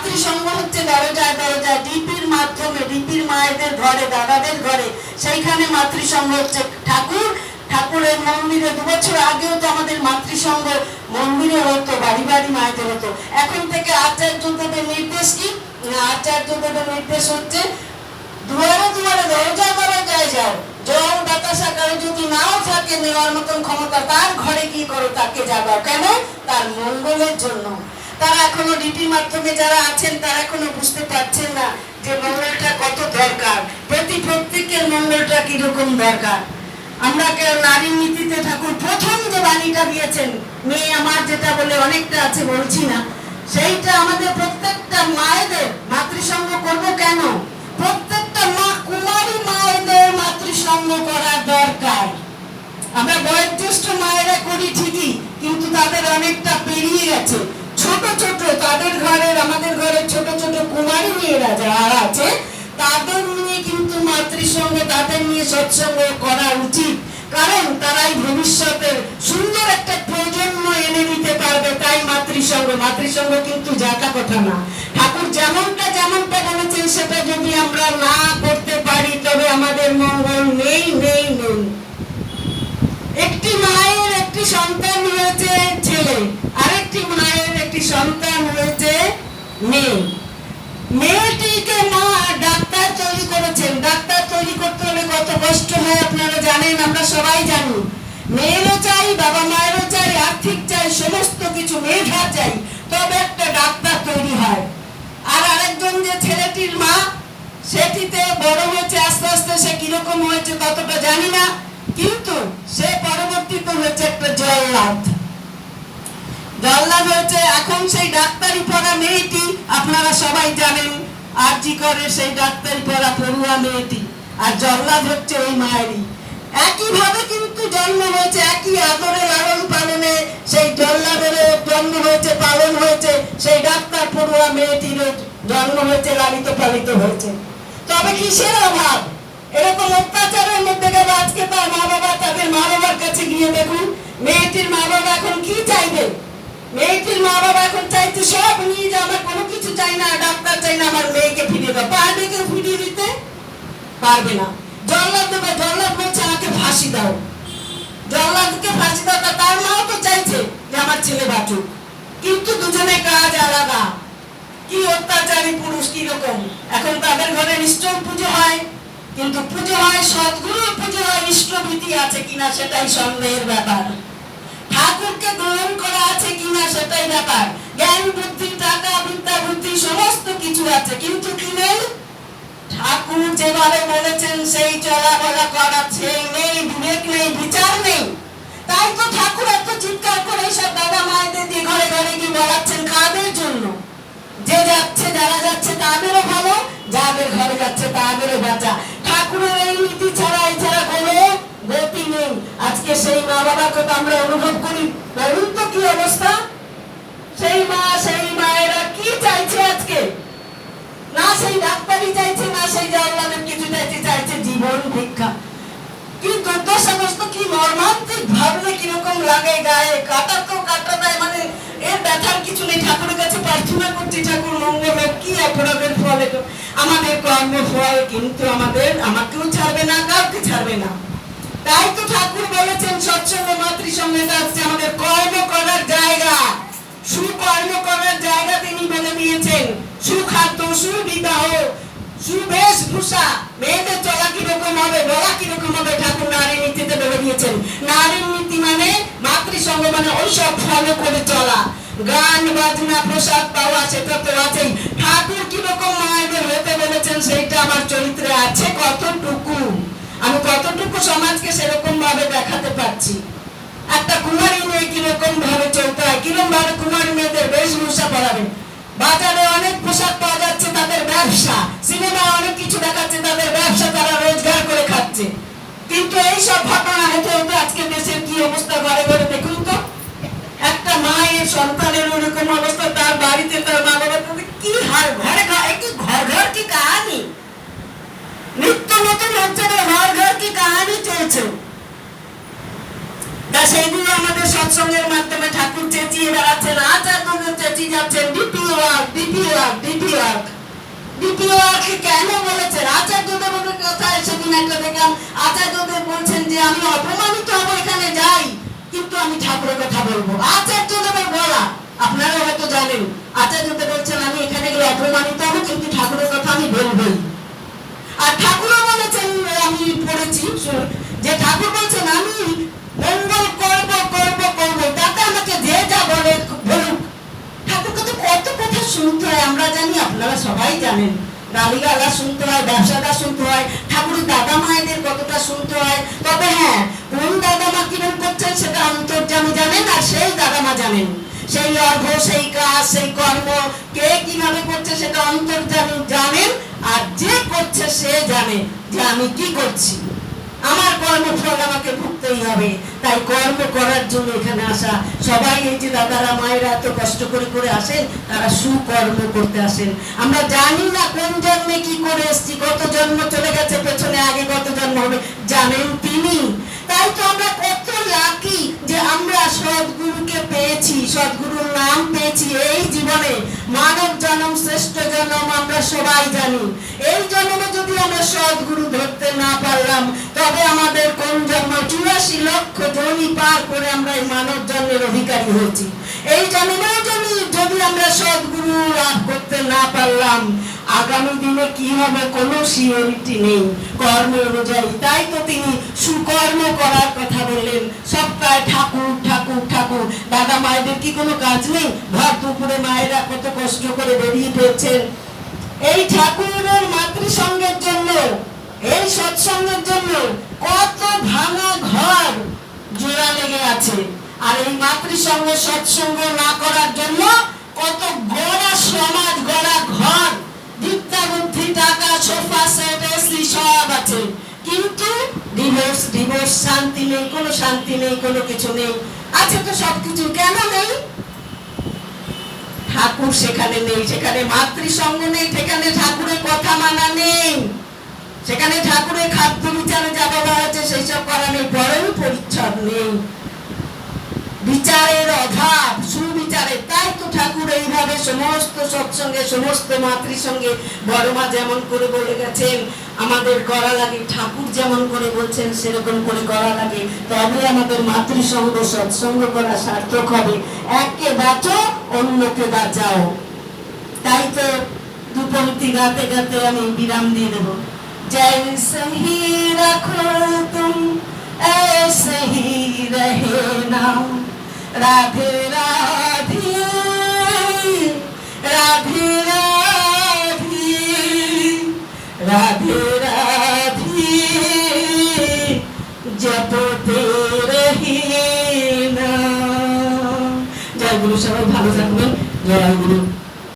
মাতৃসংঘ হচ্ছে দরজায় দরজায়, ডিপির মাধ্যমে, ডিপির মায়েদের ঘরে, দাদাদের ঘরে, সেইখানে মাতৃসংঘ হচ্ছে। ঠাকুরের মন্দিরে 2 বছর আগেও তো আমাদের মাতৃসংঘ মন্দিরে হতো, বাড়ি বাড়ি মায়েদের হতো। এখন থেকে আচার্যদের নির্দেশ কি? আচার্যদের নির্দেশ হচ্ছে দুয়ারে দুয়ারে, দরজা দরজায় যাও, জল বাতাসা কারো যদি নাও থাকে নেওয়ার মতন ক্ষমতা, তার ঘরে কি করো, তাকে জাগাও। কেন? তার মঙ্গলের জন্য। তারা এখনো ডিপির মাধ্যমে যারা আছেন তারা এখনো বুঝতে পারছেন না যে মঙ্গলটা কত দরকার, প্রত্যেকের মঙ্গলটা কিরকম দরকার। আমরা নারীর নীতিতে ঠাকুর প্রথম যে বাণীটা দিয়েছেন, মেয়ে আমার যেটা বলে অনেকটা আছে, বলছি না, সেইটা আমাদের প্রত্যেকটা মায়েদের মাতৃসংঘ করবো। কেন? প্রত্যেকটা মা, কুমারী মায়েদের মাতৃসংঘ করার দরকার। আমরা বয়োজ্যেষ্ঠ মায়েরা করি ঠিকই, কিন্তু তাদের অনেকটা পেরিয়ে গেছে। ছোট ছোট তাদের ঘরের, আমাদের ঘরের ছোট ছোট কুমারী মেয়েরা যারা আছে তাদের নিয়ে কিন্তু মাতৃসংঘ, তাদের নিয়ে সৎসঙ্গ করা উচিত। কারণ তারাই ভবিষ্যতের সুন্দর একটা প্রজন্ম এনে দিতে পারবে। তাই মাতৃসংঘ কিন্তু জাতা কথা না। ঠাকুর যেমনটা বলেছেন সেটা যদি আমরা না করতে পারি তবে আমাদের মঙ্গল নেই। একটি মায়ের একটি সন্তান হয়েছে ছেলে, আরেকটি মায়ের একটি সন্তান হয়েছে মেয়ে। মেয়েটিকে মা ডাক্তার তৈরি করেছেন। ডাক্তার তৈরি করতে হলে কত কষ্ট হয় আপনারা জানেন, আমরা সবাই জানি। মেয়েরও চাই, বাবা মায়েরও চাই, আর্থিক চাই, সমস্ত কিছু, মেধা চাই, তবে একটা ডাক্তার তৈরি হয়। আর আরেকজন যে ছেলেটির মা, সেটিতে বড় হয়েছে, আস্তে আস্তে সে কিরকম হয়েছে ততটা জানি না, কিন্তু সে পরবর্তীতে হয়েছে একটা জল্লাদ হয়েছে। এখন সেই ডাক্তারি পড়া মেয়েটি আপনারা সবাই জানেন, আরজি করে সেই ডাক্তারি পড়া পড়ুয়া মেয়েটি, আর জল্লাদ হচ্ছে ওই মায়েরই। একইভাবে কিন্তু জন্ম হয়েছে, একই আদরে লালন পালনে সেই জল্লাদের জন্ম হয়েছে, পালন হয়েছে, সেই ডাক্তার পড়ুয়া মেয়েটির জন্ম হয়েছে, লালিত পালিত হয়েছে। তবে কিসের অভাব? এরকম অত্যাচারের মধ্যে গেলে আজকে তার মা বাবা, তাদের মা বাবার কাছে গিয়ে দেখুন, মেয়েটির মা বাবা এখন কি চাইবে? মেয়েটির মা বাবা এখন চাইছে সব নিয়ে যে আমার কোনো কিছু চাই না, ডাক্তার চাই না, আমার মেয়েকে ফিরিয়ে দাও। পারবে কেউ ফিরিয়ে দিতে? পারবে না। জল্লাদ দেবে, জল্লাদ বলছে আমাকে ফাঁসি দাও। জল্লাদকে ফাঁসি দাও, তার মাও তো চাইছে যে আমার ছেলে বাঁচুক, কিন্তু দুজনে কাজ আলাদা। কি অত্যাচারী পুরুষ, কিরকম! এখন তাদের ঘরে নিশ্চয় পুজো হয়, কিন্তু পুজো হয় সদ্গুরুর পুজো হয়, ইষ্টভীতি আছে কিনা সেটাই সন্দেহের ব্যাপার। ঠাকুরকে গ্রহণ করা আছে কিনা সেটাই ব্যাপার। জ্ঞান বুদ্ধি, টাকা, বিদ্যা বুদ্ধি সমস্ত কিছু আছে, কিন্তু কি নেই? ঠাকুর যেভাবে বলেছেন সেই চলা বলা করা, সেই নেই, বিবেক নেই, বিচার নেই। তাই তো ঠাকুর এত চিৎকার করে সব দাদা মায়েদের দিয়ে ঘরে ঘরে গিয়ে বলাচ্ছেন। কাদের জন্য? যে যাচ্ছে, যারা যাচ্ছে তাদেরও ভালো, যাদের ঘরে যাচ্ছে তাদেরও বাঁচা। ঠাকুরের এই নীতি ছাড়া, এছাড়া কোনো গতি নেই। আজকে সেই মা বাবাকে তো আমরা অনুভব করি, বলুন তো কি অবস্থা? সেই মা, সেই মায়েরা কি চাইছে আজকে? না সেই ডাক্তারি চাইছে, না সেই জল্লাদের কিছু চাইছে জীবন ভিক্ষা। কি দুর্দশাগ্রস্ত, কি মর্মান্তিক, ভাবলে কিরকম লাগে গায়ে। কাটা তো কাটা দেয়, মানে এর ব্যথার কিছু নেই। ঠাকুরের কাছে প্রার্থনা করছি, ঠাকুর মঙ্গল হোক। কি অপরাধের ফলে আমাদের কর্মের ফল, কিন্তু আমাকেও ছাড়বে না, কাউকে ছাড়বে না। তাই তো ঠাকুর বলেছেন সৎসঙ্গ মাতৃসংঘটা হচ্ছে আমাদের কর্ম করার জায়গা, সুকর্ম করার জায়গা তিনি বলে দিয়েছেন। সুখাদ্য, সুবিবাহ, সুবেশভূষা, মেয়েদের চলা কিরকম হবে, বলা কিরকম হবে, ঠাকুর নারীর নীতিতে বলে দিয়েছেন। নারীর নীতি মানে মাতৃসংঘ, মানে ওইসব ফলো করে চলা। গান বাজনা, প্রসাদ পাওয়া, সেটা তো আছেই। ঠাকুর কিরকম মায়েদের হতে বলেছেন সেইটা আমার চরিত্রে আছে কতটুকু, আমি কতটুকু সমাজকে সেরকম ভাবে দেখাতে পারছি। একটা কুমারী মেয়ে কিরকম ভাবে চলতে হয়, কিরকম ভাবে কুমারী মেয়েদের বেশভূষা পরাবে। বাজারে অনেক পোশাক পাওয়া যাচ্ছে, তাদের ব্যবসা। সিনেমায় অনেক কিছু দেখাচ্ছে, তাদের ব্যবসা, তারা রোজগার করে খাচ্ছে। কিন্তু এইসব ঘটনা হতে হতে আজকে দেশের কি অবস্থা, ঘরে ঘরে দেখুন তো। একটা মায়ের সন্তানের ওরকম অবস্থা, তার বাড়িতে তার মা বাবা কি হার, ঘরে ঘর কি কাহানি, নিত্য নতুন হচ্ছে, ঘর কি কাহানি চলছে। তা সেইগুলো আমাদের সৎসঙ্গের মাধ্যমে ঠাকুর চেঁচিয়ে বেড়াচ্ছেন, আচার্যদের চেঁচিয়ে যাচ্ছেন, DP DP work. DP work কেন বলেছেন? আচার্যদেবের কথা সেদিন একটা দেখলাম, আচার্যদেব বলছেন যে আমি অপমানিত হবো এখানে যাই, কিন্তু আমি ঠাকুরের কথা বলবো। আচার্যদেবের বলা, আপনারা হয়তো জানেন, আচার্যদেব বলছেন আমি এখানে গেলে অপমানিত হবো, কিন্তু ঠাকুরের কথা আমি বলবোই। আর ঠাকুরও বলেছেন, আমি পড়েছি যে ঠাকুর বলছেন আমি মঙ্গল করব করব করব, তাতে আমাকে যে যা বলে বলুক। ঠাকুরকে তো কত কথা শুনতে হয়, আমরা জানি, আপনারা সবাই জানেন। গালিগালা শুনতে হয়, ব্যবসাটা শুনতে হয়, ঠাকুরের দাদা মায়েদের কতটা শুনতে হয়। তবে হ্যাঁ, কোন দাদা মা কিরম করছেন সেটা অন্তর্যামী জানেন, আর সেই দাদা মা জানেন। সেই অর্ঘ, সেই কাজ, সেই কর্ম কে কিভাবে করছে সেটা অন্তর্যামী জানেন, আর যে করছে সে জানে যে আমি কি করছি, আমার কর্মফল আমাকে ভুগতেই হবে। তাই কর্ম করার জন্য এখানে আসা। সবাই এই যে দাদারা মায়েরা এত কষ্ট করে করে আসেন, তারা সুকর্ম করতে আসেন। আমরা জানি না কোন জন্মে কি করে এসেছি, কত জন্ম চলে গেছে পেছনে, আগে কত জন্ম হবে জানেন তিনি। তাই তো আমরা কত লাকি যে আমরা সদ্গুরুকে পেয়েছি, সদ্গুরুর নাম পেয়েছি এই জীবনে। মানব জন্ম শ্রেষ্ঠ জন্ম আমরা সবাই জানি। এই জন্মে যদি আমরা সদ্গুরু ধরতে না পারলাম, তবে আমাদের কোন জন্ম 84 লক্ষ জনি পার করে আমরা এই মানব জন্মের অধিকারী হয়েছি। এই জন্মে যদি আমরা সদ্গুরু লাভ করতে না পারলাম, আগামী দিনে কি হবে কোনো সিওরিটি নেই কর্ম অনুযায়ী। তাই তো তিনি সুকর্ম করার কথা বললেন। সপ্তাহে ঠাকুর ঠাকুর ঠাকুর। দাদা মায়েদের কি কোনো কাজ নেই? ভর দুপুরে মায়েরা কত কষ্ট করে বেরিয়ে পড়ছেন এই ঠাকুরের মাতৃসঙ্গের জন্য, এই সৎসঙ্গের জন্য। কত ভাঙা ঘর জোড়া লেগে আছে, আর এই মাতৃসঙ্গ সৎসঙ্গ না করার জন্য কত গড়া সমাজ, গড়া ঘর, বিদ্যা বুদ্ধি টাকা সোফা সেট এসি সব আছে, কিন্তু ডিভোর্স ডিভোর্স শান্তি নেই, কোনো শান্তি নেই, কোনো কিছু নেই। আছে তো সবকিছু, কেন নেই? ঠাকুর সেখানে নেই, সেখানে মাতৃসঙ্গ নেই, সেখানে ঠাকুরের কথা মানা নেই, সেখানে ঠাকুরের খাদ্য বিচারে যা বলা হয়েছে সেই সব করা নেই, পরেও পরিচ্ছদ নেই, বিচারের অভাব, সুবিচারের। তাই তো ঠাকুর এইভাবে সমস্ত সৎসঙ্গে, সমস্ত মাতৃসঙ্গে বড় মা যেমন করে বলে গেছেন আমাদের করা লাগে, ঠাকুর যেমন করে বলছেন সেরকম করে করা লাগে, তবে আমাদের মাতৃসঙ্গ সৎসঙ্গ করা সার্থক হবে। এককে বাঁচো, অন্যকে বাঁচাও। তাই তো দুপংক্তি গাতে গাতে আমি বিরাম দিয়ে দেবো। जैसे ही रखो तुम ऐसे ही रहना, राधे राधे राधे राधे राधे राधे जपते रहिना। जय गुरु, সবাই ভালো থাকবেন। জয় গুরু।